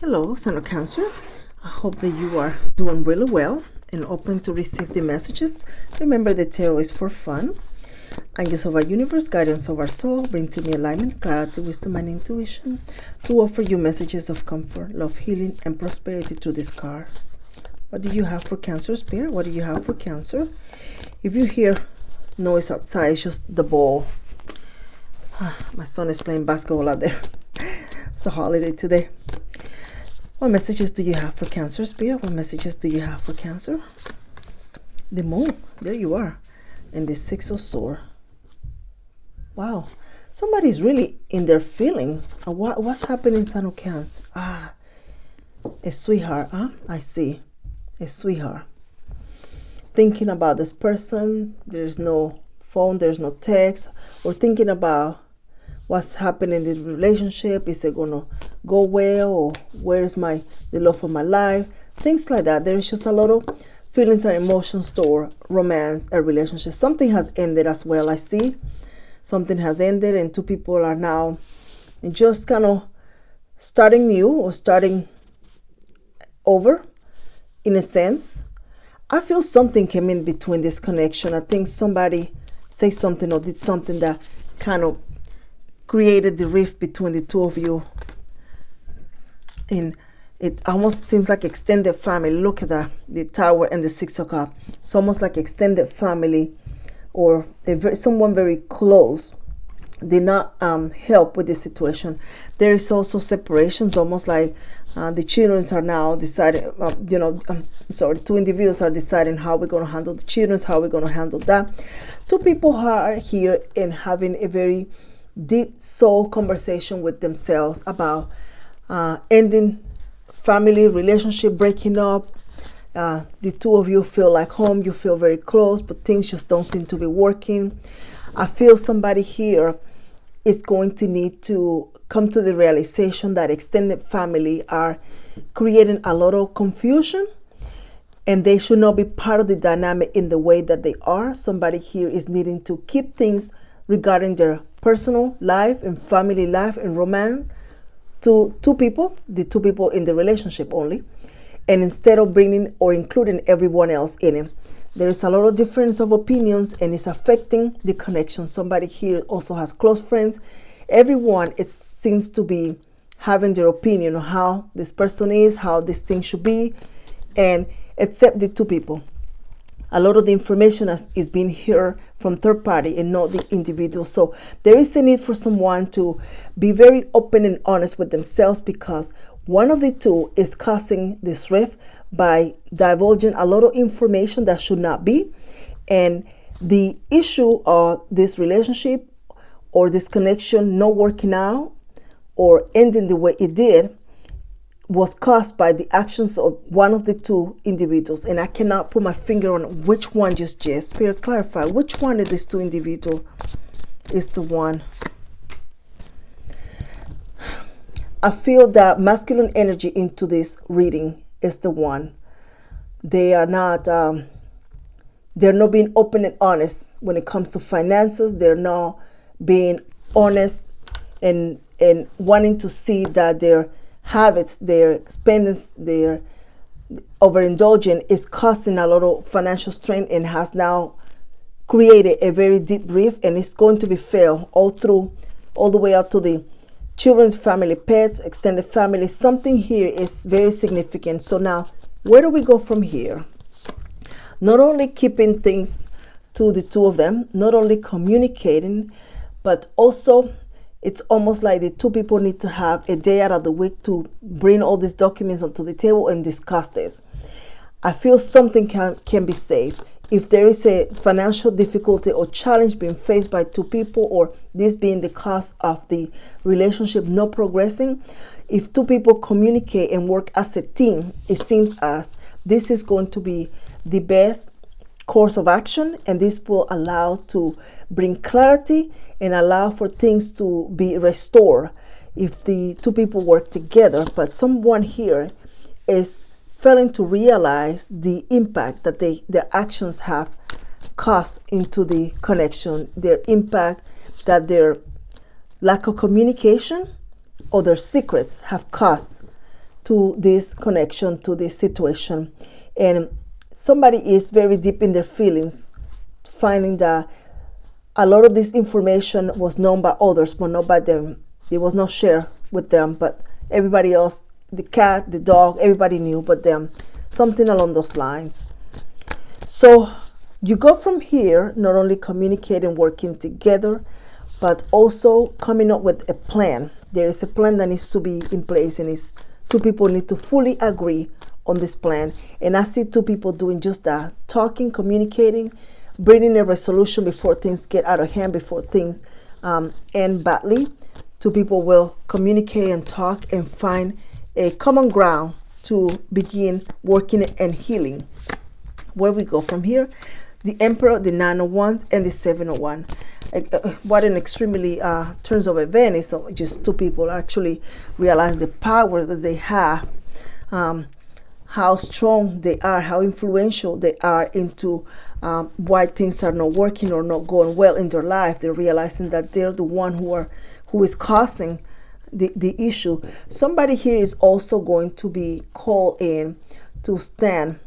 Hello, Son of Cancer. I hope that you are doing really well and open to receive the messages. Remember, the tarot is for fun. Angels of our universe, guidance of our soul, bring to me alignment, clarity, wisdom, and intuition to offer you messages of comfort, love, healing, and prosperity through this card. What do you have for Cancer, Spirit? What do you have for Cancer? If you hear noise outside, it's just the ball. My son is playing basketball out there. It's a holiday today. What messages do you have for Cancer, Spirit? What messages do you have for Cancer? The Moon. There you are. And the Six of Swords. Wow. Somebody's really in their feeling. What's happening, Son of Cancer? A sweetheart, huh? I see. A sweetheart. Thinking about this person. There's no phone. There's no text. Or thinking about what's happening in the relationship. Is it going to go well? Or where is the love of my life? Things like that. There's just a lot of feelings and emotions toward romance, a relationship. Something has ended as well, I see. Something has ended and two people are now just kind of starting new or starting over in a sense. I feel something came in between this connection. I think somebody said something or did something that kind of created the rift between the two of you. And it almost seems like extended family. Look at that, the Tower and the Six of Cups. It's almost like extended family or someone very close did not help with this situation. There is also separations, almost like the children are now deciding, two individuals are deciding how we're going to handle the children, how we're going to handle that. Two people are here and having a very deep soul conversation with themselves about ending family relationship, breaking up. The two of you feel like home, you feel very close, but things just don't seem to be working. I feel somebody here is going to need to come to the realization that extended family are creating a lot of confusion and they should not be part of the dynamic in the way that they are. Somebody here is needing to keep things regarding their personal life and family life and romance to two people, the two people in the relationship only, and instead of bringing or including everyone else in it. There is a lot of difference of opinions and it's affecting the connection. Somebody here also has close friends. Everyone, it seems to be having their opinion on how this person is, how this thing should be, and except the two people. A lot of the information is being heard from third party and not the individual. So there is a need for someone to be very open and honest with themselves because one of the two is causing this rift by divulging a lot of information that should not be. And the issue of this relationship or this connection not working out or ending the way it did was caused by the actions of one of the two individuals. And I cannot put my finger on which one just yet. Spirit, clarify which one of these two individuals is the one. I feel that masculine energy into this reading is the one. They are not, they're not being open and honest when it comes to finances. They're not being honest and wanting to see that their habits, their spending, their overindulging is causing a lot of financial strain and has now created a very deep rift, and it's going to be felt all the way out to the children's family, pets, extended family. Something here is very significant. So now, where do we go from here? Not only keeping things to the two of them, not only communicating, but also it's almost like the two people need to have a day out of the week to bring all these documents onto the table and discuss this. I feel something can be saved. If there is a financial difficulty or challenge being faced by two people, or this being the cause of the relationship not progressing, if two people communicate and work as a team, it seems as this is going to be the best course of action, and this will allow to bring clarity and allow for things to be restored if the two people work together. But someone here is failing to realize the impact that their actions have caused into the connection, their impact that their lack of communication or their secrets have caused to this connection, to this situation. And somebody is very deep in their feelings, finding that a lot of this information was known by others, but not by them. It was not shared with them, but everybody else, the cat, the dog, everybody knew but them. Something along those lines. So you go from here, not only communicating, working together, but also coming up with a plan. There is a plan that needs to be in place, and it's two people need to fully agree on this plan. And I see two people doing just that, talking, communicating, bringing a resolution before things get out of hand, before things end badly. Two people will communicate and talk and find a common ground to begin working and healing. Where we go from here, the Emperor, the 9 of Wands, and the 7 of Wands. What an extremely turns of event is. So just two people actually realize the power that they have, how strong they are, how influential they are into why things are not working or not going well in their life. They're realizing that they're the one who is causing the issue. Somebody here is also going to be called in to stand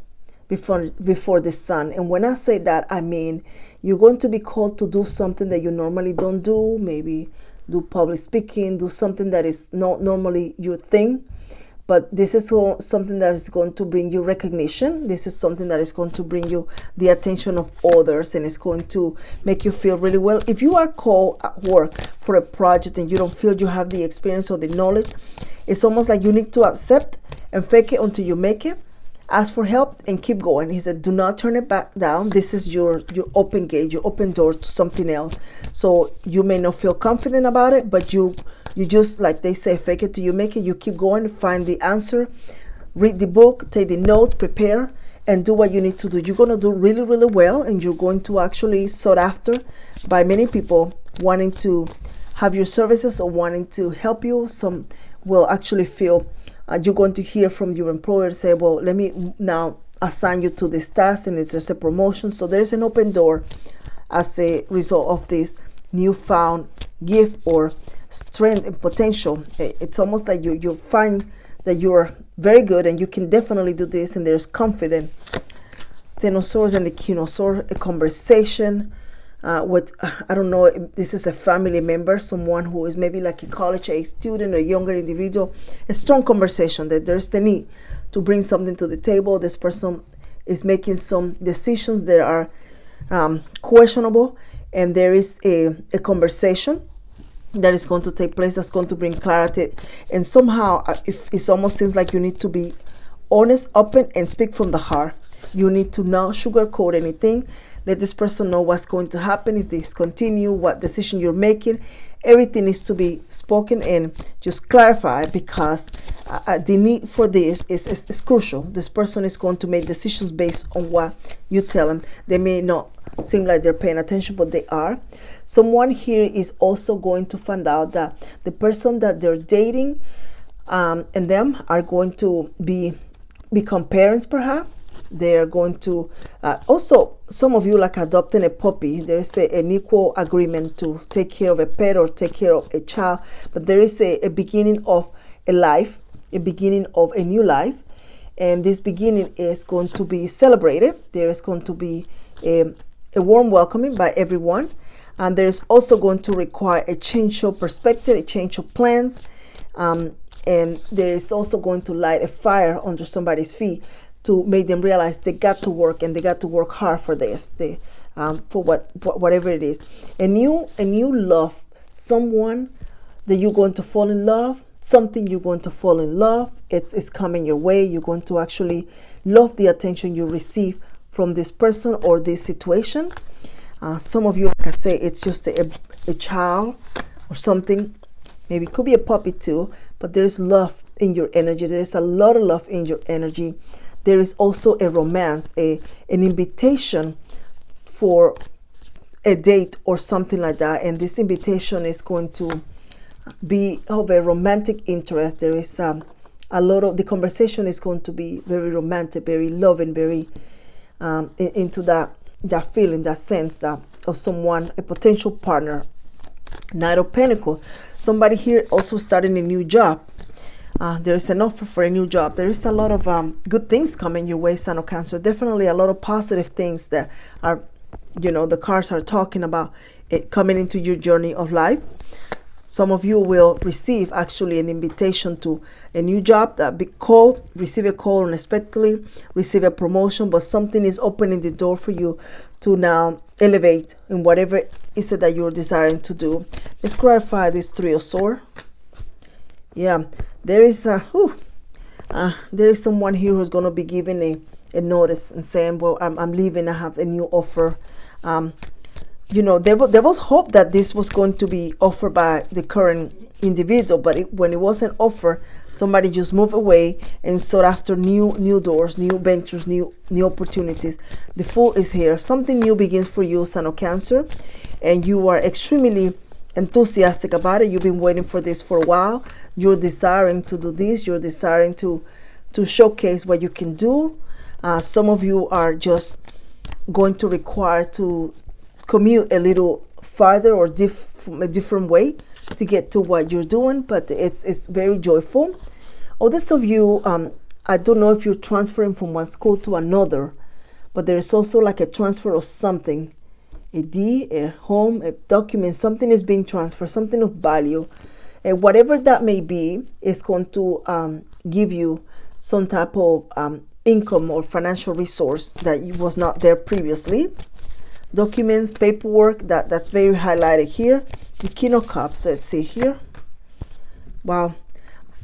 before the sun. And when I say that, I mean you're going to be called to do something that you normally don't do. Maybe do public speaking, do something that is not normally your thing. But this is something that is going to bring you recognition. This is something that is going to bring you the attention of others, and it's going to make you feel really well. If you are called at work for a project and you don't feel you have the experience or the knowledge, it's almost like you need to accept and fake it until you make it. Ask for help and keep going. He said, do not turn it back down. This is your open gate, your open door to something else. So you may not feel confident about it, but you just, like they say, fake it till you make it. You keep going, find the answer, read the book, take the notes, prepare, and do what you need to do. You're going to do really, really well, and you're going to actually sought after by many people wanting to have your services or wanting to help you. Some will actually feel you're going to hear from your employer say, well, let me now assign you to this task, and it's just a promotion. So there's an open door as a result of this newfound gift or strength and potential. It's almost like you find that you're very good and you can definitely do this, and there's confidence. Ten of Swords and the King of Swords, a conversation with, I don't know if this is a family member, someone who is maybe like a college age student or younger individual. A strong conversation that there's the need to bring something to the table. This person is making some decisions that are questionable, and there is a conversation that is going to take place that's going to bring clarity. And somehow it almost seems like you need to be honest, open, and speak from the heart. You need to not sugarcoat anything. Let this person know what's going to happen if this continue, what decision you're making. Everything needs to be spoken and just clarified, because the need for this is crucial. This person is going to make decisions based on what you tell them. They may not seem like they're paying attention, but they are. Someone here is also going to find out that the person that they're dating and them are going to become parents, perhaps. They're going to also, some of you like adopting a puppy. There is an equal agreement to take care of a pet or take care of a child, but there is a beginning of a life, a beginning of a new life, and this beginning is going to be celebrated. There is going to be a warm welcoming by everyone, and there's also going to require a change of perspective, a change of plans, and there is also going to light a fire under somebody's feet to make them realize they got to work, and they got to work hard for this, for whatever it is. A new love, someone that you're going to fall in love, something you're going to fall in love. It's coming your way. You're going to actually love the attention you receive from this person or this situation. Some of you, like I say, it's just a child or something. Maybe it could be a puppy too, but there's love in your energy. There's a lot of love in your energy. There is also a romance, an invitation for a date or something like that. And this invitation is going to be of a romantic interest. There is a lot of, the conversation is going to be very romantic, very loving, very into that feeling, that sense that of someone, a potential partner. Knight of Pentacles. Somebody here also starting a new job. There is an offer for a new job. There is a lot of good things coming your way, Son of Cancer. Definitely a lot of positive things that are, the cards are talking about it coming into your journey of life. Some of you will receive actually an invitation to a new job, receive a call unexpectedly, receive a promotion, but something is opening the door for you to now elevate in whatever is it that you're desiring to do. Let's clarify this Three of Swords. Yeah, there is someone here who's going to be giving a notice and saying, well, I'm leaving, I have a new offer. There was hope that this was going to be offered by the current individual, but when it wasn't offered, somebody just moved away and sought after new doors, new ventures, new opportunities. The Fool is here. Something new begins for you, Son of Cancer, and you are extremely enthusiastic about it. You've been waiting for this for a while. You're desiring to do this. You're desiring to showcase what you can do. Some of you are just going to require to commute a little farther or a different way to get to what you're doing, but it's very joyful. Others of you, I don't know if you're transferring from one school to another, but there is also like a transfer of something, a deed, a home, a document, something is being transferred, something of value, and whatever that may be is going to give you some type of income or financial resource that was not there previously. Documents, paperwork, that's very highlighted here. The King of Cups, let's see here. Wow,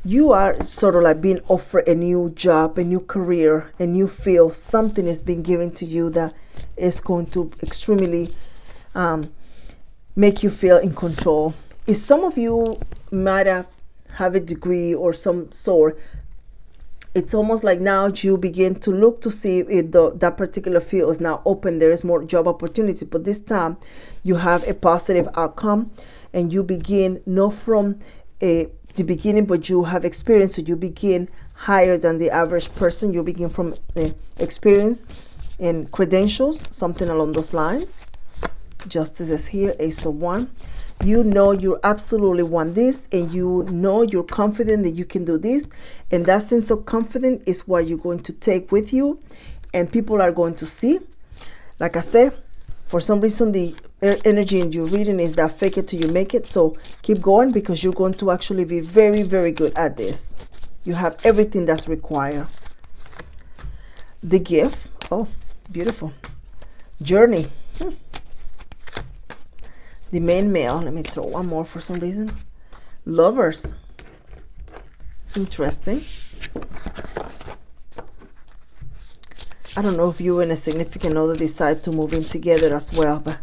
you are sort of like being offered a new job, a new career, a new field. Something is being given to you that is going to extremely make you feel in control. If some of you might have a degree or some sort, it's almost like now you begin to look to see if that particular field is now open. There is more job opportunity, but this time you have a positive outcome, and you begin not from the beginning, but you have experience. So you begin higher than the average person. You begin from experience and credentials, something along those lines. Justice is here, Ace of Wands. You know you absolutely want this, and you know you're confident that you can do this, and that sense of confidence is what you're going to take with you, and people are going to see. Like I said, for some reason the energy in your reading is that fake it till you make it, so keep going, because you're going to actually be very, very good at this. You have everything that's required. The Gift, oh, beautiful. Journey. The Main Male, let me throw one more for some reason. Lovers. Interesting. I don't know if you and a significant other decide to move in together as well, but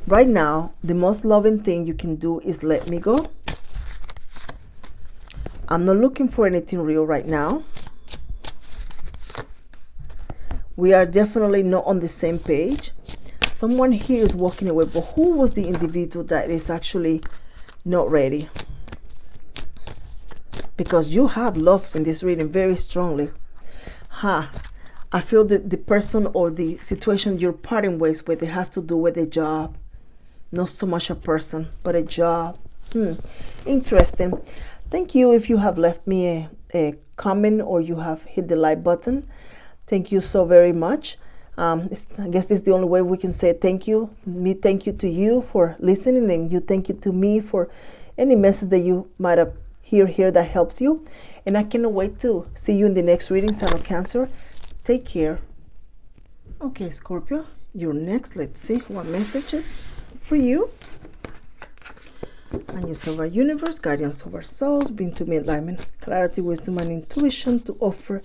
right now, the most loving thing you can do is let me go. I'm not looking for anything real right now. We are definitely not on the same page. Someone here is walking away, but who was the individual that is actually not ready? Because you have love in this reading very strongly. I feel that the person or the situation you're parting ways with, it has to do with a job. Not so much a person, but a job. Interesting. Thank you if you have left me a comment or you have hit the like button. Thank you so very much. I guess this is the only way we can say thank you. Me thank you to you for listening, and you thank you to me for any message that you might have here that helps you. And I cannot wait to see you in the next reading, Son of Cancer. Take care. Okay, Scorpio, you're next. Let's see what messages for you. Angels of our universe, guardians of our souls, bring to me enlightenment, clarity, wisdom, and intuition to offer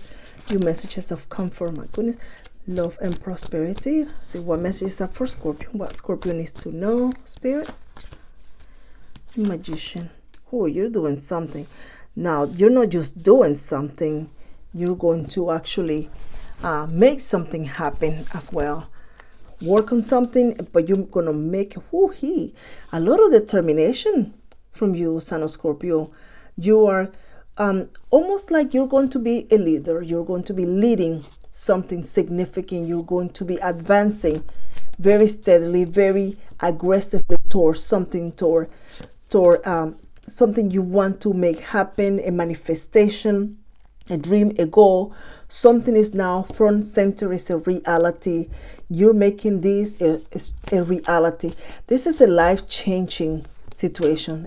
you messages of comfort. My goodness. Love and prosperity. See what messages are for Scorpio. What Scorpio needs to know. Spirit. Magician. Oh, you're doing something. Now, you're not just doing something. You're going to actually make something happen as well. Work on something, but you're going to make a lot of determination from you, Son of Scorpio. You are almost like you're going to be a leader. You're going to be leading something significant. You're going to be advancing very steadily, very aggressively towards something, toward something you want to make happen, a manifestation, a dream, a goal. Something is now front center, is a reality. You're making this a reality. This is a life-changing situation,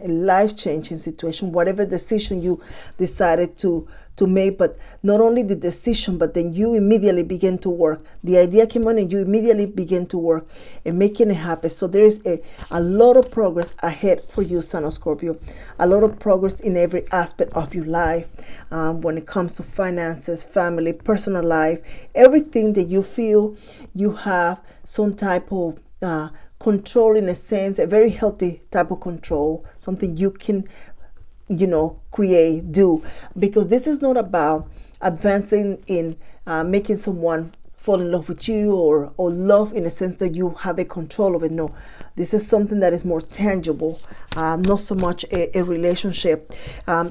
whatever decision you decided to make. But not only the decision, but then you immediately begin to work. The idea came on and you immediately begin to work and making it happen. So there is a lot of progress ahead for you, Son of Scorpio. A lot of progress in every aspect of your life, when it comes to finances, family, personal life, everything that you feel you have some type of control, in a sense, a very healthy type of control, something you can, create, do. Because this is not about advancing in making someone fall in love with you, or love in a sense that you have a control of it. No, this is something that is more tangible, not so much a relationship.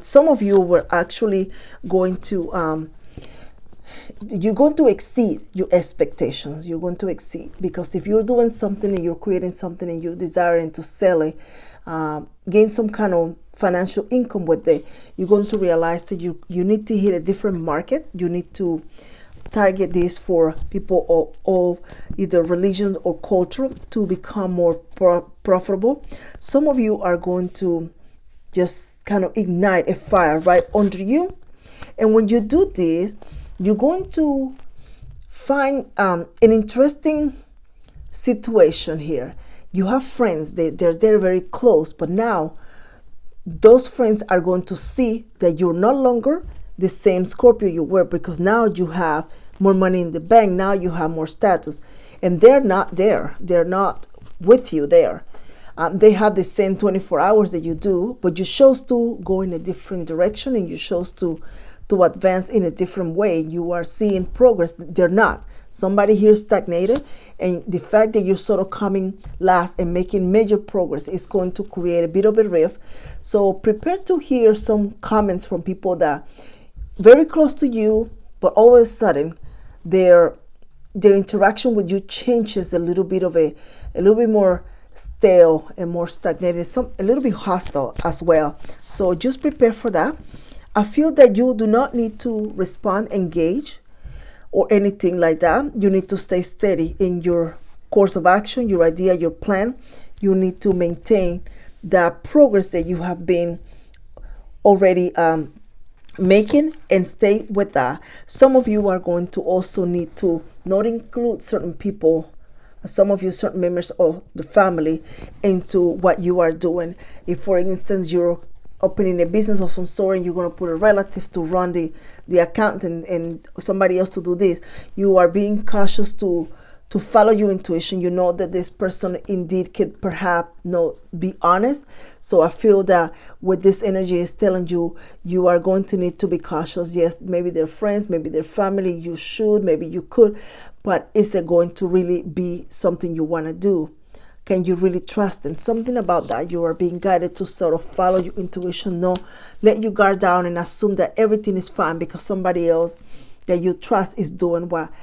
Some of you were actually going to you're going to exceed your expectations. You're going to exceed, because if you're doing something and you're creating something and you're desiring to sell it, gain some kind of financial income with it, you're going to realize that you need to hit a different market. You need to target this for people of either religion or culture to become more profitable. Some of you are going to just kind of ignite a fire right under you. And when you do this, you're going to find an interesting situation here. You have friends, they're very close, but now those friends are going to see that you're no longer the same Scorpio you were, because now you have more money in the bank, now you have more status, and they're not there. They're not with you there. They have the same 24 hours that you do, but you chose to go in a different direction, and you chose to advance in a different way. You are seeing progress. They're not. Somebody here stagnated, and the fact that you're sort of coming last and making major progress is going to create a bit of a rift. So prepare to hear some comments from people that very close to you, but all of a sudden their interaction with you changes a little bit more stale and more stagnated, a little bit hostile as well. So just prepare for that. I feel that you do not need to respond, engage, or anything like that. You need to stay steady in your course of action, your idea, your plan. You need to maintain the progress that you have been already making, and stay with that. Some of you are going to also need to not include certain people, some of you, certain members of the family, into what you are doing. If, for instance, you're opening a business of some sort and you're going to put a relative to run the account and somebody else to do this, you are being cautious to follow your intuition. You know that this person indeed could perhaps not be honest. So I feel that with this energy is telling you, you are going to need to be cautious. Yes, maybe they're friends, maybe they're family. You should, maybe you could, but is it going to really be something you want to do? Can you really trust them? Something about that. You are being guided to sort of follow your intuition. No, let your guard down and assume that everything is fine because somebody else that you trust is doing what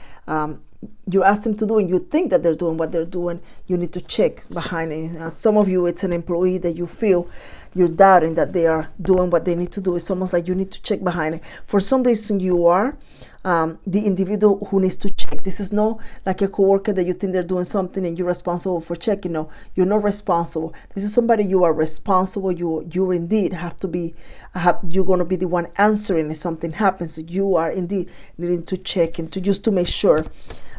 you ask them to do, and you think that they're doing what they're doing. You need to check behind it. Some of you, it's an employee that you feel you're doubting that they are doing what they need to do. It's almost like you need to check behind it. For some reason, you are the individual who needs to check. This is not like a coworker that you think they're doing something and you're responsible for checking. No, you're not responsible. This is somebody you are responsible. You indeed have to be. You're going to be the one answering if something happens. So you are indeed needing to check and to just to make sure,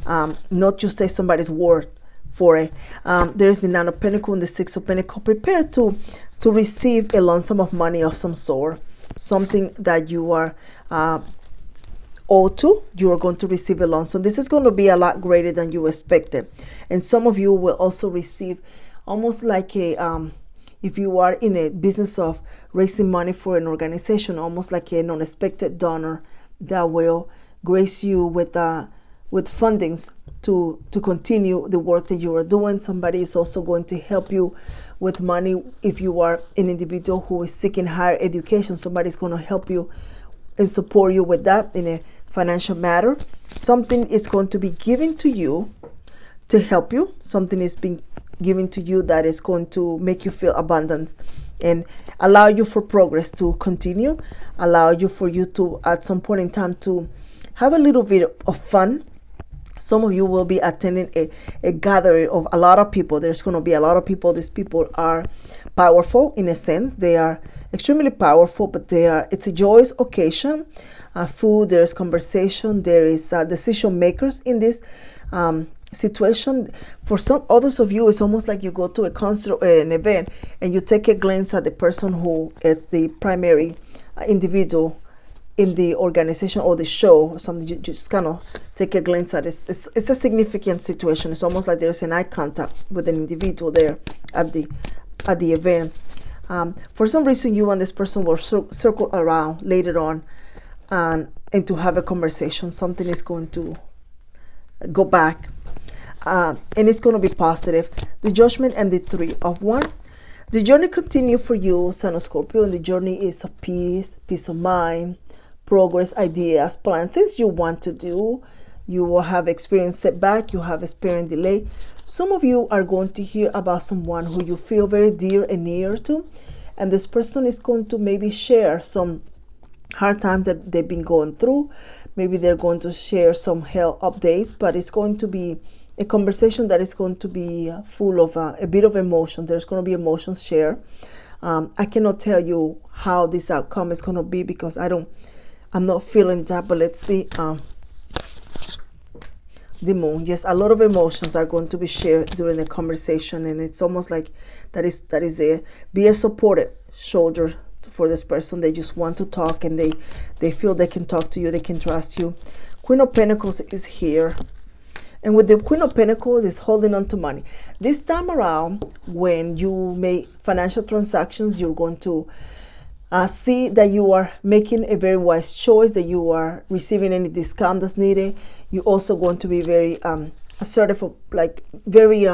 not just take somebody's word for it. There's the Nine of Pentacles and the Six of Pentacles. Prepare to receive a lump sum of money of some sort, something that you are owed to. You are going to receive a lump sum. This is going to be a lot greater than you expected, and some of you will also receive almost like a if you are in a business of raising money for an organization, almost like an unexpected donor that will grace you with fundings to continue the work that you are doing. Somebody is also going to help you with money. If you are an individual who is seeking higher education, somebody is going to help you and support you with that in a financial matter. Something is going to be given to you to help you. Something is being given to you that is going to make you feel abundant and allow you for progress to continue, allow you for you to at some point in time to have a little bit of fun. Some of you will be attending a gathering of a lot of people. There's going to be a lot of people. These people are powerful in a sense. They are extremely powerful, but it's a joyous occasion. Food, there's conversation, there is decision makers in this situation. For some others of you, it's almost like you go to a concert or an event and you take a glance at the person who is the primary individual in the organization or the show or something. You just kind of take a glance at it. It's a significant situation. It's almost like there's an eye contact with an individual there at the event. For some reason, you and this person will circle around later on and to have a conversation. Something is going to go back, and it's going to be positive. The Judgment and the Three of Wands. The journey continue for you, Sun of Scorpio, and the journey is of peace of mind, progress, ideas, plans, things you want to do. You will have experienced setback, you have experienced delay. Some of you are going to hear about someone who you feel very dear and near to, and this person is going to maybe share some hard times that they've been going through. Maybe they're going to share some health updates, but it's going to be a conversation that is going to be full of a bit of emotions. There's going to be emotions shared. I cannot tell you how this outcome is going to be because I'm not feeling that, but let's see. The Moon. Yes, a lot of emotions are going to be shared during the conversation, and it's almost like that is be a supportive shoulder for this person. They just want to talk, and they feel they can talk to you, they can trust you. Queen of Pentacles is here, and with the Queen of Pentacles is holding on to money. This time around, when you make financial transactions, you're going to see that you are making a very wise choice, that you are receiving any discount that's needed. You're also going to be very assertive, like very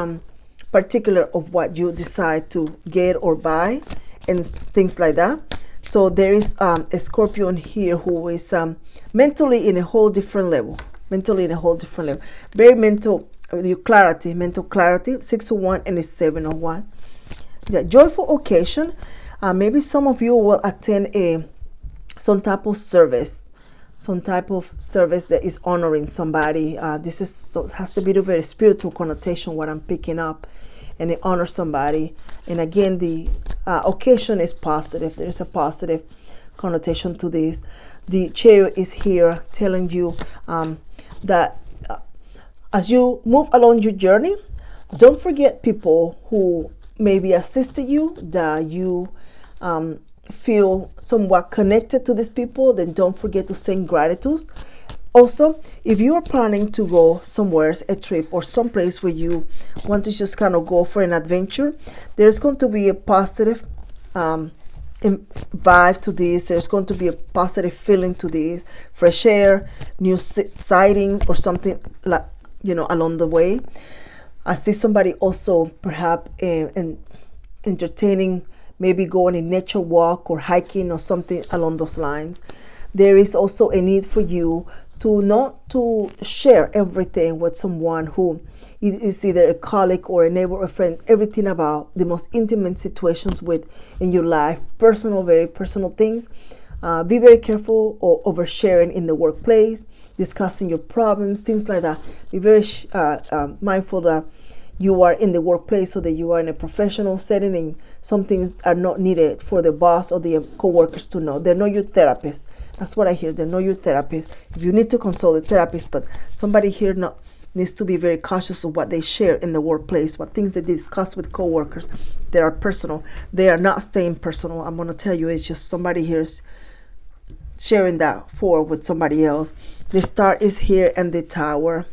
particular of what you decide to get or buy and things like that. So there is a Scorpion here who is mentally in a whole different level. Very mental, mental clarity. 6 of Wands and a 7 of Wands. Yeah, joyful occasion. Maybe some of you will attend some type of service that is honoring somebody. This has a bit of a spiritual connotation, what I'm picking up, and it honors somebody. And again, the occasion is positive. There's a positive connotation to this. The Chariot is here telling you that as you move along your journey, don't forget people who maybe assisted you, that you feel somewhat connected to these people. Then don't forget to send gratitude. Also, if you are planning to go somewhere, a trip or someplace where you want to just kind of go for an adventure, there's going to be a positive vibe to this. There's going to be a positive feeling to this. Fresh air, new sightings, or something like, along the way. I see somebody also perhaps entertaining, maybe going a nature walk or hiking or something along those lines. There is also a need for you to not to share everything with someone who is either a colleague or a neighbor or a friend, everything about the most intimate situations in your life, very personal things. Be very careful of oversharing in the workplace, discussing your problems, things like that. Be very mindful that you are in the workplace, so that you are in a professional setting, and some things are not needed for the boss or the co-workers to know. They're not your therapist. That's what I hear. They're not your therapist. If you need to consult a therapist, but somebody here needs to be very cautious of what they share in the workplace, what things they discuss with co-workers that are personal. They are not staying personal. I'm going to tell you, it's just somebody here's sharing that with somebody else. The Star is here, and the Tower.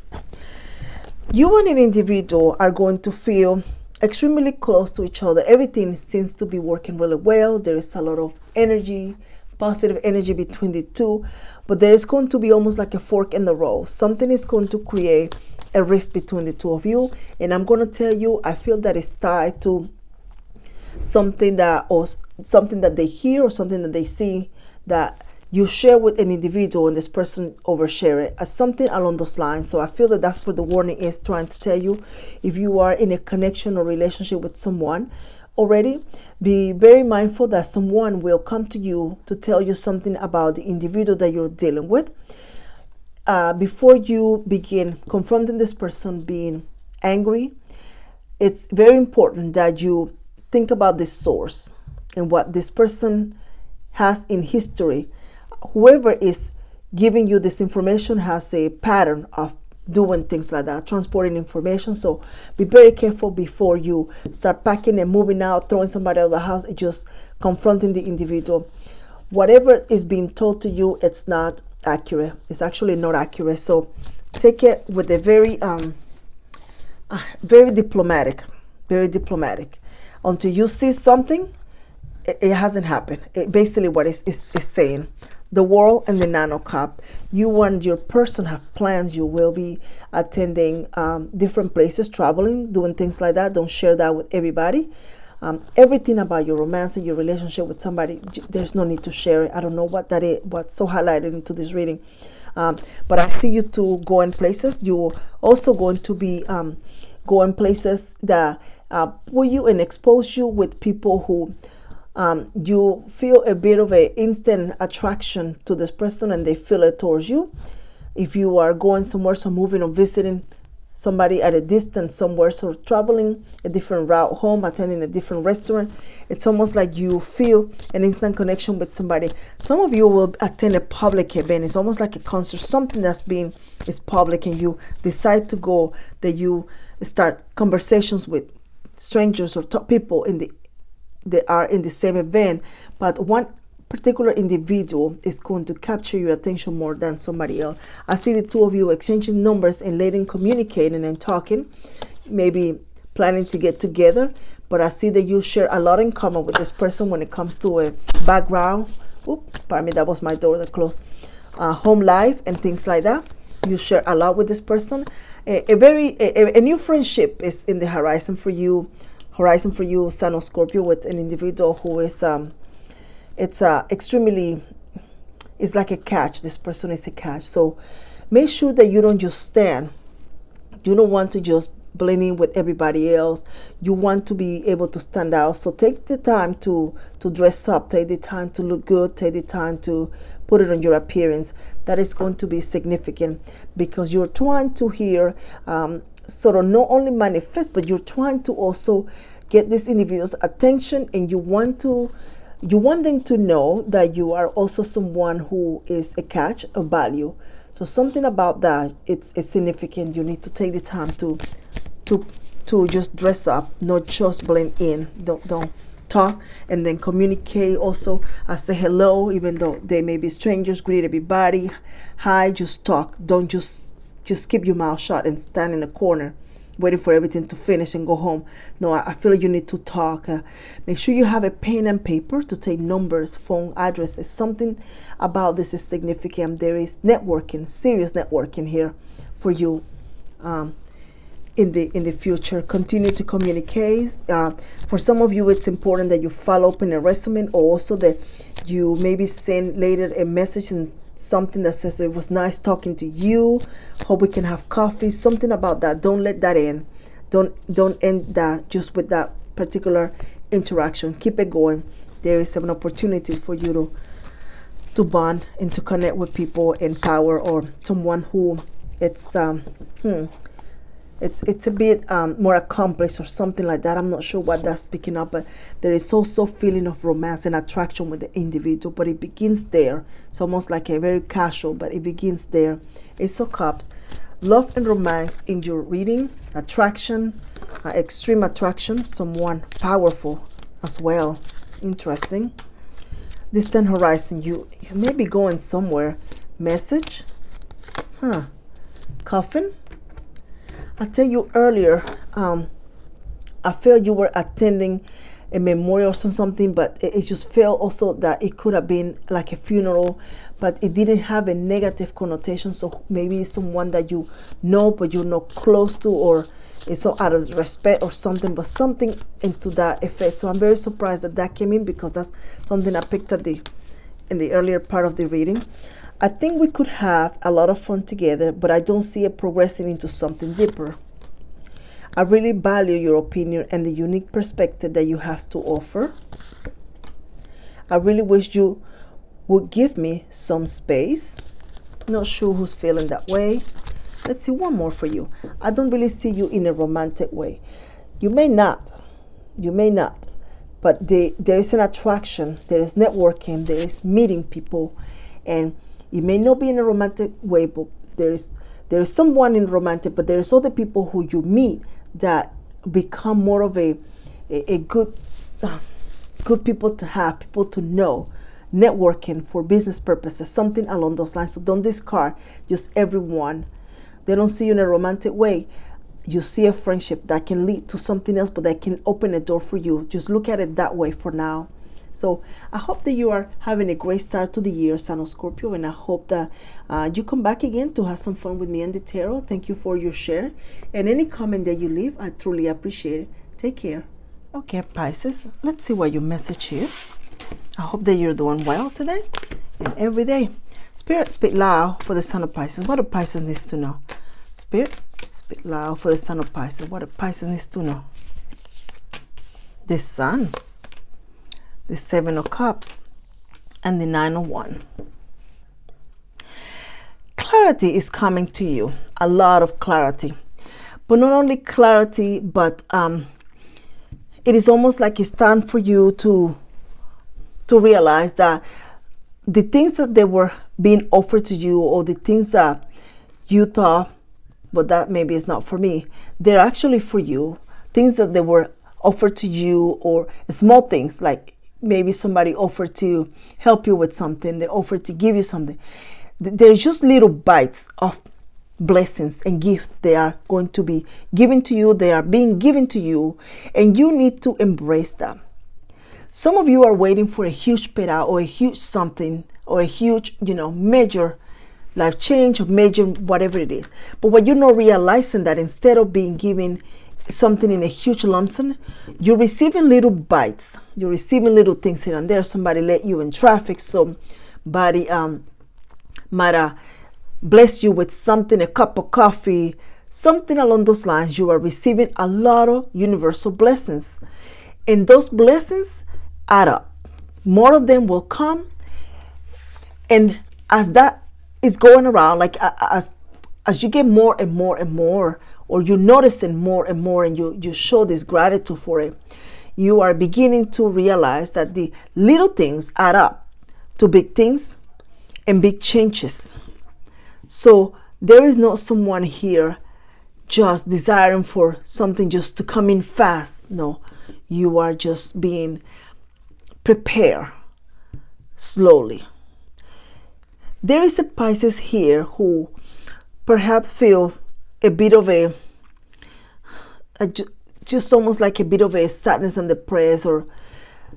You and an individual are going to feel extremely close to each other. Everything seems to be working really well. There is a lot of energy, positive energy between the two, but there is going to be almost like a fork in the road. Something is going to create a rift between the two of you, and I'm going to tell you, I feel that it's tied to something that they hear or something that they see that you share with an individual, and this person overshare it as something along those lines. So I feel that that's what the warning is trying to tell you. If you are in a connection or relationship with someone, already, be very mindful that someone will come to you to tell you something about the individual that you're dealing with. Before you begin confronting this person being angry, it's very important that you think about the source and what this person has in history. Whoever is giving you this information has a pattern of doing things like that, transporting information. So be very careful before you start packing and moving out, throwing somebody out of the house, and just confronting the individual. Whatever is being told to you, it's not accurate. It's actually not accurate. So take it with a very very diplomatic, until you see something. It hasn't happened. Basically what it's saying. The world and the nano cup. You and your person have plans. You will be attending different places, traveling, doing things like that. Don't share that with everybody. Everything about your romance and your relationship with somebody, there's no need to share it. I don't know what that is, what's so highlighted into this reading. But I see you two going places. You're also going to be going places that put you and expose you with people who you feel a bit of an instant attraction to this person, and they feel it towards you. If you are going somewhere, so moving or visiting somebody at a distance somewhere, so traveling a different route home, attending a different restaurant, it's almost like you feel an instant connection with somebody. Some of you will attend a public event. It's almost like a concert, something that's is public, and you decide to go, that you start conversations with strangers or people that are in the same event, but one particular individual is going to capture your attention more than somebody else. I see the two of you exchanging numbers and later communicating and talking, maybe planning to get together, but I see that you share a lot in common with this person when it comes to a background. Pardon me, that was my door that closed. Home life and things like that. You share a lot with this person. A new friendship is in the horizon for you, Sun of Scorpio, with an individual who is it's like a catch. This person is a catch. So make sure that you don't just stand. You don't want to just blend in with everybody else. You want to be able to stand out. So take the time to dress up. Take the time to look good. Take the time to put it on your appearance. That is going to be significant, because you're trying to hear sort of not only manifest, but you're trying to also get this individual's attention, and you want them to know that you are also someone who is a catch of value. So something about that, it's significant. You need to take the time to just dress up, not just blend in. Don't talk, and then communicate also. Say hello, even though they may be strangers. Greet everybody. Hi, just talk. Don't just keep your mouth shut and stand in a corner waiting for everything to finish and go home. No, I feel like you need to talk. Make sure you have a pen and paper to take numbers, phone addresses. Something about this is significant. There is networking, serious networking here for you in the future. Continue to communicate. For some of you, it's important that you follow up in a resume, or also that you maybe send later a message and something that says, it was nice talking to you, hope we can have coffee. Something about that. Don't let that end. Don't end that just with that particular interaction. Keep it going. There is an opportunity for you to bond and to connect with people in power, or someone who it's a bit more accomplished or something like that. I'm not sure what that's picking up, but there is also feeling of romance and attraction with the individual, but it begins there. It's almost like a very casual, but it begins there. Ace of Cups, love and romance in your reading, attraction, extreme attraction, someone powerful as well. Interesting. Distant horizon, you may be going somewhere. Message, coffin. I tell you earlier, I felt you were attending a memorial or something, but it just felt also that it could have been like a funeral, but it didn't have a negative connotation. So maybe it's someone that you know, but you're not close to, or it's so out of respect or something, but something into that effect. So I'm very surprised that came in, because that's something I picked at in the earlier part of the reading. I think we could have a lot of fun together, but I don't see it progressing into something deeper. I really value your opinion and the unique perspective that you have to offer. I really wish you would give me some space. Not sure who's feeling that way. Let's see one more for you. I don't really see you in a romantic way. You may not, but there is an attraction, there is networking, there is meeting people, and it may not be in a romantic way, but there is someone in romantic, but there is other people who you meet that become more of a good people to have, people to know, networking for business purposes, something along those lines. So don't discard just everyone. They don't see you in a romantic way. You see a friendship that can lead to something else, but that can open a door for you. Just look at it that way for now. So I hope that you are having a great start to the year, Sun of Scorpio, and I hope that you come back again to have some fun with me and the tarot. Thank you for your share. And any comment that you leave, I truly appreciate it. Take care. Okay, Pisces, let's see what your message is. I hope that you're doing well today and every day. Spirit, speak loud for the Sun of Pisces. What do Pisces needs to know? Spirit, speak loud for the Sun of Pisces. What do Pisces needs to know? The Sun, the Seven of Cups, and the Nine of Wands. Clarity is coming to you. A lot of clarity. But not only clarity, but it is almost like it's time for you to realize that the things that they were being offered to you, or the things that you thought, but that maybe is not for me, they're actually for you. Things that they were offered to you, or small things, like maybe somebody offered to help you with something, they offered to give you something. They're just little bites of blessings and gifts. They are going to be given to you, they are being given to you, and you need to embrace them. Some of you are waiting for a huge payout, or a huge something, or a huge, major life change, or major whatever it is. But what you're not realizing, that instead of being given something in a huge lump sum, you're receiving little bites. You're receiving little things here and there. Somebody let you in traffic. Somebody might bless you with something, a cup of coffee, something along those lines. You are receiving a lot of universal blessings. And those blessings add up. More of them will come. And as that is going around, like as you get more and more and more, or you're noticing more and more, and you show this gratitude for it, you are beginning to realize that the little things add up to big things and big changes. So there is not someone here just desiring for something just to come in fast. No, you are just being prepared slowly. There is a Pisces here who perhaps feel a bit of a just almost like a bit of a sadness and depressed, or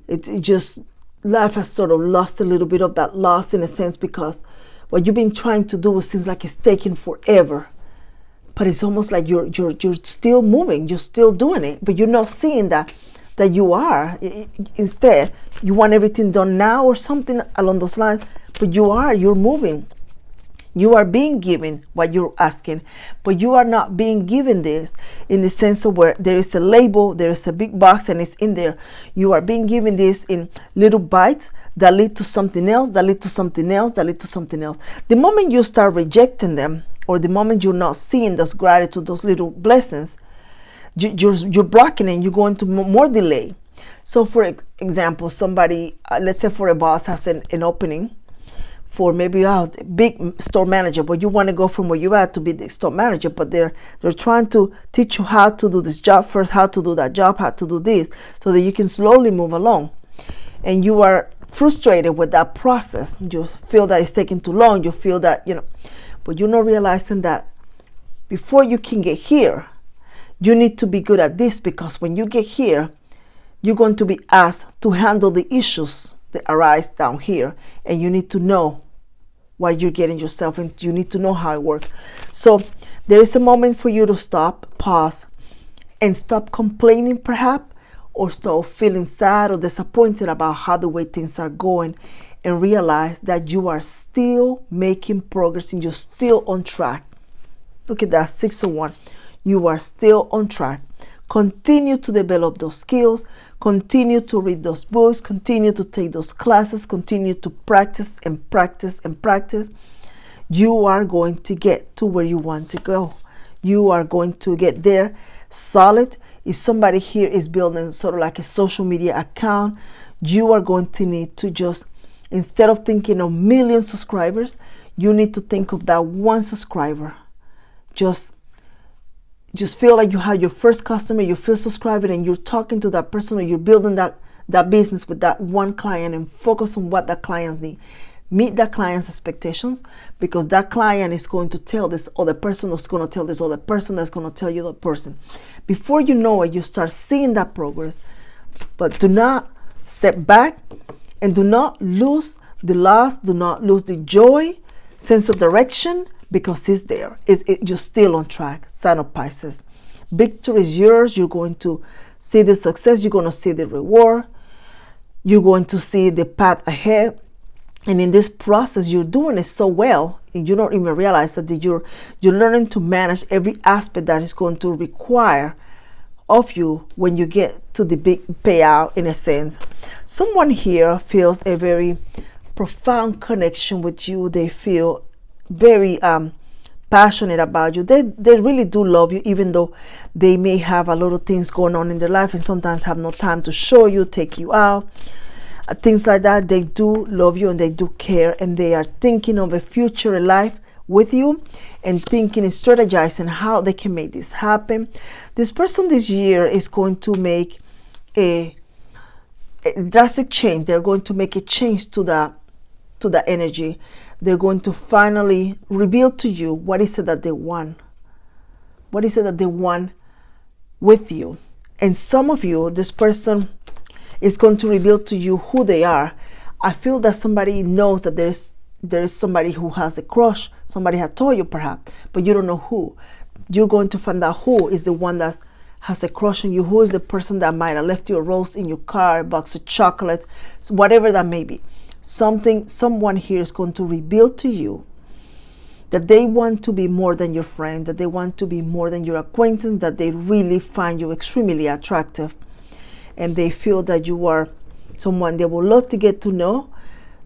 it's just life has sort of lost a little bit of that loss in a sense, because what you've been trying to do seems like it's taking forever. But it's almost like you're still moving, you're still doing it, but you're not seeing that you are. Instead, you want everything done now or something along those lines, but you're moving. You are being given what you're asking, but you are not being given this in the sense of where there is a label, there is a big box, and it's in there. You are being given this in little bites that lead to something else, that lead to something else, that lead to something else. The moment you start rejecting them, or the moment you're not seeing those gratitude, those little blessings, you're blocking it, and you go into more delay. So for example, somebody, let's say for a boss has an opening for maybe a big store manager, but you want to go from where you are to be the store manager, but they're trying to teach you how to do this job first, how to do that job, how to do this, so that you can slowly move along. And you are frustrated with that process. You feel that it's taking too long. You feel that, but you're not realizing that before you can get here, you need to be good at this, because when you get here, you're going to be asked to handle the issues that arise down here, and you need to know what you're getting yourself into. You need to know how it works. So there is a moment for you to stop, pause, and stop complaining perhaps, or stop feeling sad or disappointed about how the way things are going, and realize that you are still making progress and you're still on track. Look at that, 6 of Wands. You are still on track. Continue to develop those skills. Continue to read those books. Continue to take those classes. Continue to practice and practice and practice. You are going to get to where you want to go. You are going to get there solid. If somebody here is building sort of like a social media account, you are going to need to just, instead of thinking of million subscribers, you need to think of that one subscriber. Just feel like you have your first customer, your first subscriber, and you're talking to that person, or you're building that business with that one client, and focus on what that clients need. Meet that client's expectations, because that client is going to tell this other person, who's going to tell this other person, that's going to tell you the person. Before you know it, you start seeing that progress. But do not step back, and do not lose the lust, do not lose the joy, sense of direction, because it's there. You're still on track. Sign of Pisces. Victory is yours. You're going to see the success. You're going to see the reward. You're going to see the path ahead. And in this process, you're doing it so well, and you don't even realize that you're learning to manage every aspect that is going to require of you when you get to the big payout, in a sense. Someone here feels a very profound connection with you. They feel very passionate about you. They really do love you, even though they may have a lot of things going on in their life and sometimes have no time to show you, take you out, things like that. They do love you and they do care, and they are thinking of a future life with you and thinking and strategizing how they can make this happen. This person this year is going to make a drastic change. They're going to make a change to the energy. They're going to finally reveal to you what is it that they want. What is it that they want with you? And some of you, this person is going to reveal to you who they are. I feel that somebody knows that there is somebody who has a crush. Somebody had told you perhaps, but you don't know who. You're going to find out who is the one that has a crush on you. Who is the person that might have left you a rose in your car, a box of chocolates, whatever that may be. Someone here is going to reveal to you that they want to be more than your friend, that they want to be more than your acquaintance, that they really find you extremely attractive, and they feel that you are someone they would love to get to know.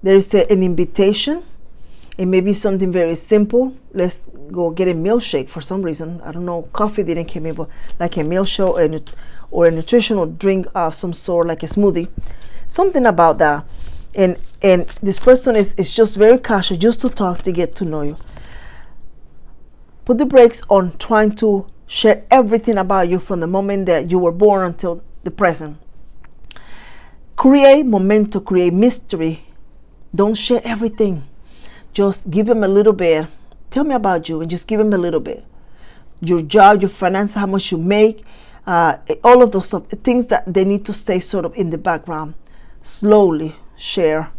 There is an invitation. It may be something very simple. Let's go get a milkshake for some reason. I don't know, coffee didn't come in, but like a milkshake or a nutritional drink of some sort, like a smoothie. Something about that. And this person is just very casual, just to talk, to get to know you. Put the brakes on trying to share everything about you from the moment that you were born until the present. Create momentum, create mystery. Don't share everything. Just give them a little bit. Tell me about you, and just give them a little bit. Your job, your finances, how much you make, all of those stuff, things that they need to stay sort of in the background. Slowly share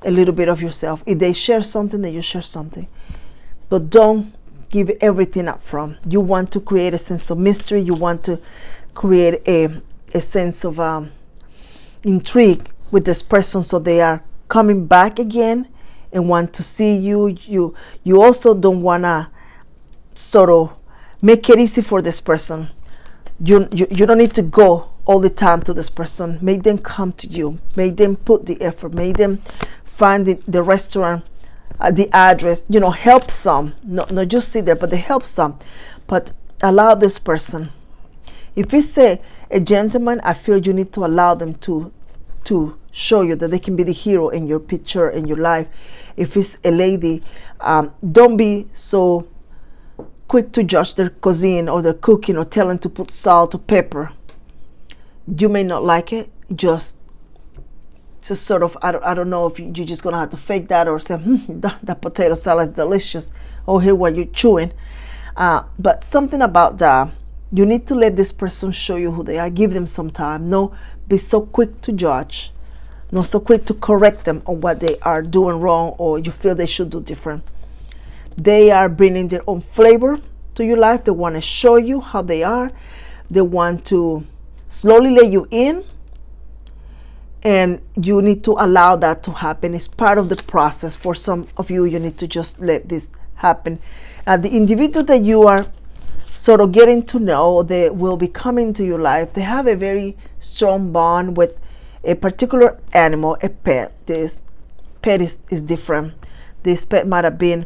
a little bit of yourself. If they share something, then you share something. But don't give everything up front. You want to create a sense of mystery. You want to create a sense of intrigue with this person, so they are coming back again and want to see you. You also don't want to sort of make it easy for this person. You don't need to go all the time to this person. Make them come to you. Make them put the effort. Make them find the restaurant, the address. Help some. Not just sit there, but they help some. But allow this person. If it's a gentleman, I feel you need to allow them to show you that they can be the hero in your picture, in your life. If it's a lady, don't be so quick to judge their cuisine or their cooking, or tell them to put salt or pepper. You may not like it. Just sort of, I don't know if you're just gonna have to fake that, or say, that potato salad is delicious, or hear what you're chewing. But something about that, you need to let this person show you who they are. Give them some time. No, be so quick to judge. Not so quick to correct them on what they are doing wrong, or you feel they should do different. They are bringing their own flavor to your life. They want to show you how they are. They want to slowly let you in, and you need to allow that to happen. It's part of the process. For some of you, you need to just let this happen. The individual that you are sort of getting to know. They will be coming to your life. They have a very strong bond with a particular animal, a pet. This pet is different. This pet might have been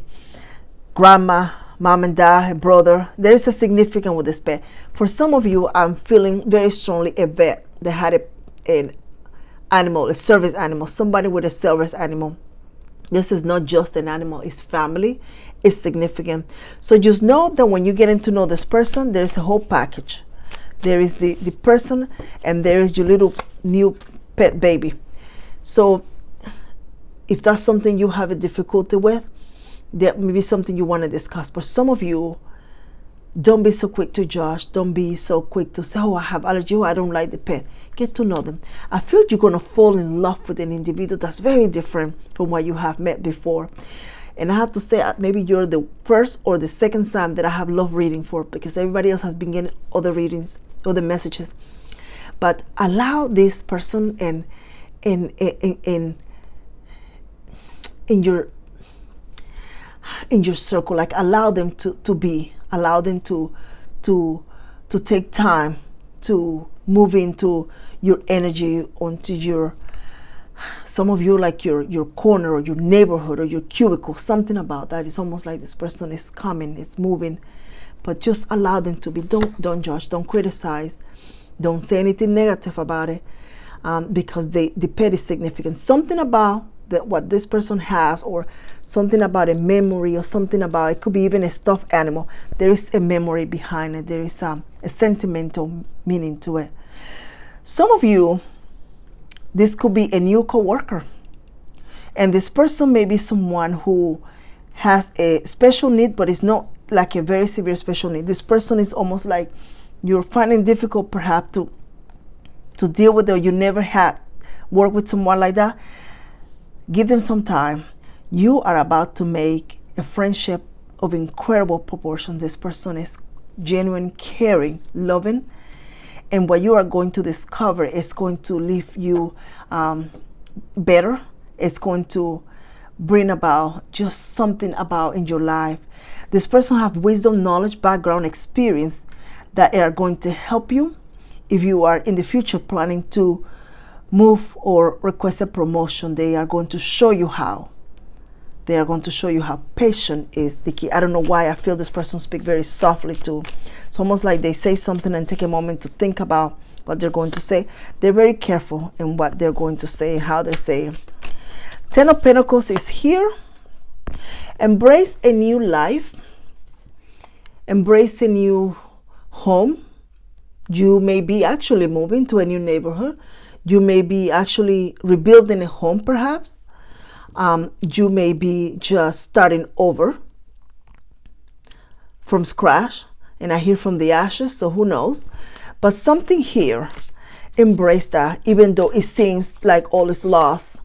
grandma, mom and dad, a brother. There is a significance with this pet. For some of you, I'm feeling very strongly a vet that had an animal, a service animal, somebody with a service animal. This is not just an animal, it's family, it's significant. So just know that when you get to know this person, there's a whole package. There is the person, and there is your little new pet baby. So if that's something you have a difficulty with, that may be something you want to discuss. But some of you, don't be so quick to judge. Don't be so quick to say, oh, I have allergy, oh, I don't like the pet. Get to know them. I feel you're going to fall in love with an individual that's very different from what you have met before. And I have to say, maybe you're the first or the second sign that I have love reading for, because everybody else has been getting other readings, other messages. But allow this person in your circle, like allow them to be, allow them to take time to move into your energy, onto your, some of you, like your corner or your neighborhood or your cubicle. Something about that. It's almost like this person is coming, it's moving. But just allow them to be. Don't judge, don't criticize, don't say anything negative about it, because the pet is significant. Something about what this person has, or something about a memory, or something about, it could be even a stuffed animal. There is a memory behind it. There is a sentimental meaning to it. Some of you, this could be a new coworker, and this person may be someone who has a special need, but it's not like a very severe special need. This person is almost like you're finding difficult perhaps to deal with, or you never had worked with someone like that. Give them some time. You are about to make a friendship of incredible proportions. This person is genuine, caring, loving, and what you are going to discover is going to leave you better. It's going to bring about just something about in your life. This person have wisdom, knowledge, background, experience that are going to help you if you are in the future planning to move or request a promotion. They are going to show you how. They are going to show you how patient is the key. I don't know why I feel this person speak very softly too. It's almost like they say something and take a moment to think about what they're going to say. They're very careful in what they're going to say and how they're saying. Ten of Pentacles is here. Embrace a new life. Embrace a new home. You may be actually moving to a new neighborhood. You may be actually rebuilding a home perhaps. You may be just starting over from scratch. And I hear from the ashes, so who knows. But something here, embrace that, even though it seems like all is lost.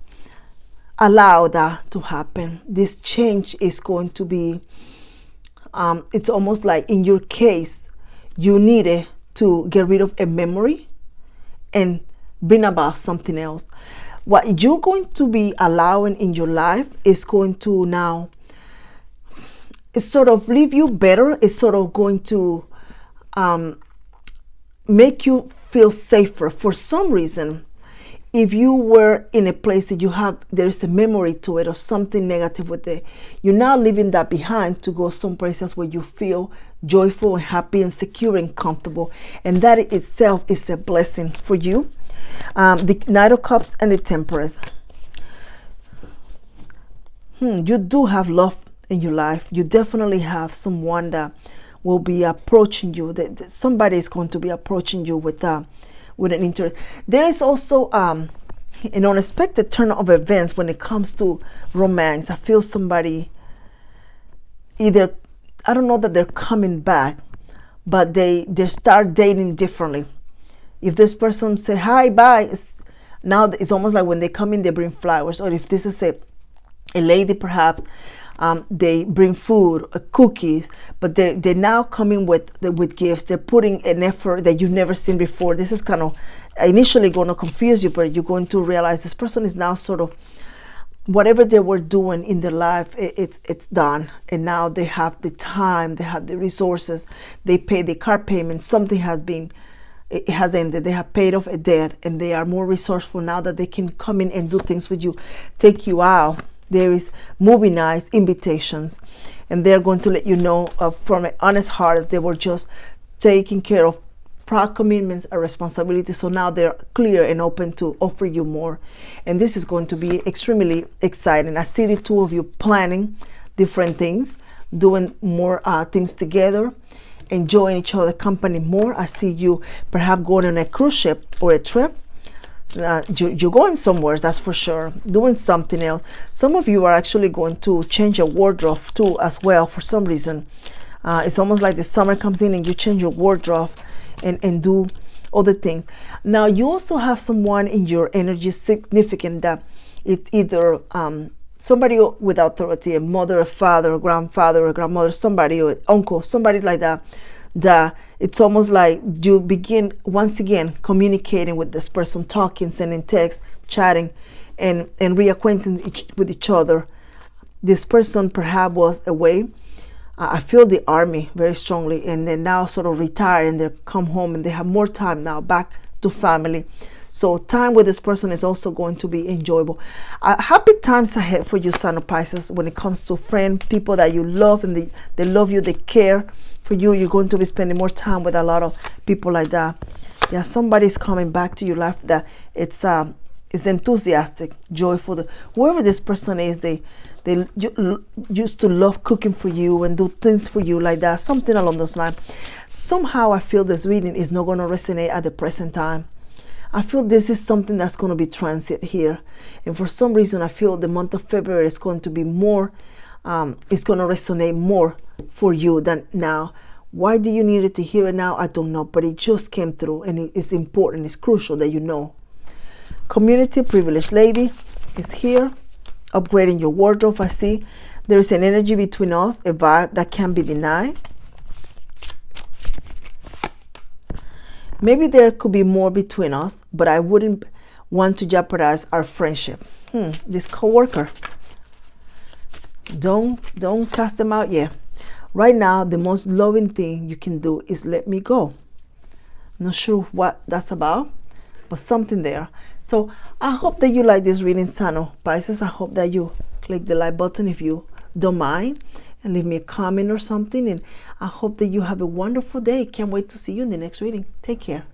Allow that to happen. This change is going to be, it's almost like in your case, you needed to get rid of a memory and bring about something else. What you're going to be allowing in your life is going to now, it's sort of leave you better. It's sort of going to make you feel safer. For some reason, if you were in a place that there's a memory to it or something negative with it, you're now leaving that behind to go some places where you feel joyful and happy and secure and comfortable. And that itself is a blessing for you. The Knight of Cups and the Temperance. You do have love in your life. You definitely have someone that will be approaching you. That somebody is going to be approaching you with an interest. There is also an unexpected turn of events when it comes to romance. I feel somebody either, I don't know that they're coming back, but they start dating differently. If this person say hi, bye, now it's almost like when they come in, they bring flowers. Or if this is a lady, perhaps they bring food, cookies, but they're now coming with gifts. They're putting an effort that you've never seen before. This is kind of initially going to confuse you, but you're going to realize this person is now sort of whatever they were doing in their life, it's done, and now they have the time, they have the resources, they pay the car payment, something it has ended, they have paid off a debt, and they are more resourceful now that they can come in and do things with you, take you out. There is movie nights, invitations, and they're going to let you know from an honest heart that they were just taking care of proud commitments and responsibilities. So now they're clear and open to offer you more, and this is going to be extremely exciting. I see the two of you planning different things, doing more things together, enjoying each other's company more. I see you perhaps going on a cruise ship or a trip. You're going somewhere, that's for sure, doing something else. Some of you are actually going to change your wardrobe too as well for some reason. It's almost like the summer comes in and you change your wardrobe and do other things. Now you also have someone in your energy significant that it's either somebody with authority, a mother, a father, a grandfather, a grandmother, somebody, or uncle, somebody like that, that it's almost like you begin once again communicating with this person, talking, sending texts, chatting, and reacquainting with each other. This person perhaps was away. I feel the army very strongly, and they're now sort of retired, and they come home and they have more time now back to family. So time with this person is also going to be enjoyable. Happy times ahead for you, Sun of Pisces, when it comes to friends, people that you love, and they love you, they care for you. You're going to be spending more time with a lot of people like that. Yeah, somebody's coming back to your life that it's enthusiastic, joyful. Whoever this person is, they used to love cooking for you and do things for you like that, something along those lines. Somehow I feel this reading is not going to resonate at the present time. I feel this is something that's going to be transit here, and for some reason I feel the month of February is going to be more it's going to resonate more for you than now. Why do you need it to hear it now? I don't know, but it just came through, and it's important, it's crucial that you know. Community privileged lady is here, upgrading your wardrobe. I see there is an energy between us, a vibe that can't be denied. Maybe there could be more between us, but I wouldn't want to jeopardize our friendship. This coworker, don't cast them out yet. Right now, the most loving thing you can do is let me go. Not sure what that's about, but something there. So I hope that you like this reading, Sun of Pisces. I hope that you click the like button if you don't mind, and leave me a comment or something. And I hope that you have a wonderful day. Can't wait to see you in the next reading. Take care.